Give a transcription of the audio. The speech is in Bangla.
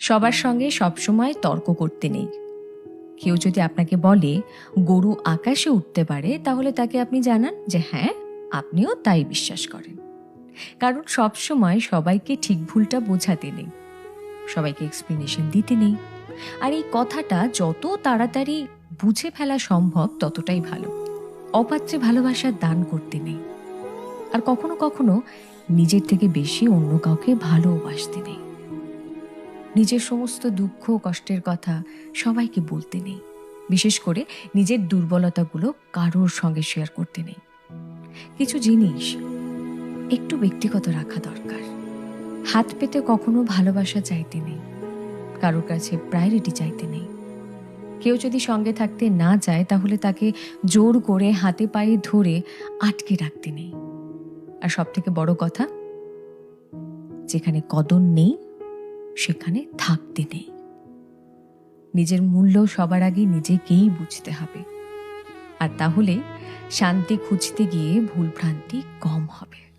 সবার সঙ্গে সবসময় তর্ক করতে নেই। কেউ যদি আপনাকে বলে গরু আকাশে উঠতে পারে, তাহলে তাকে আপনি জানান যে হ্যাঁ, আপনিও তাই বিশ্বাস করেন। কারণ সবসময় সবাইকে ঠিক ভুলটা বোঝাতে নেই, সবাইকে এক্সপ্লেনেশন দিতে নেই। আর এই কথাটা যত তাড়াতাড়ি বুঝে ফেলা সম্ভব ততটাই ভালো। অপাত্রে ভালোবাসার দান করতে নেই। আর কখনো কখনো নিজের থেকে বেশি অন্য কাউকে ভালোবাসতে নেই। নিজের সমস্ত দুঃখ কষ্টের কথা সবাইকে বলতে নেই। বিশেষ করে নিজের দুর্বলতাগুলো কারোর সঙ্গে শেয়ার করতে নেই। কিছু জিনিস একটু ব্যক্তিগত রাখা দরকার। হাত পেতে কখনো ভালোবাসা চাইতে নেই, কারোর কাছে প্রায়োরিটি চাইতে নেই। কেউ যদি সঙ্গে থাকতে না চায়, তাহলে তাকে জোর করে হাতে পায়ে ধরে আটকে রাখতে নেই। আর সব থেকে বড় কথা, যেখানে কদর নেই সেখানে থাকতে নেই। নিজের মূল্য সবার আগে নিজেকেই বুঝতে হবে। আর তাহলে শান্তি খুঁজতে গিয়ে ভুলভ্রান্তি কম হবে।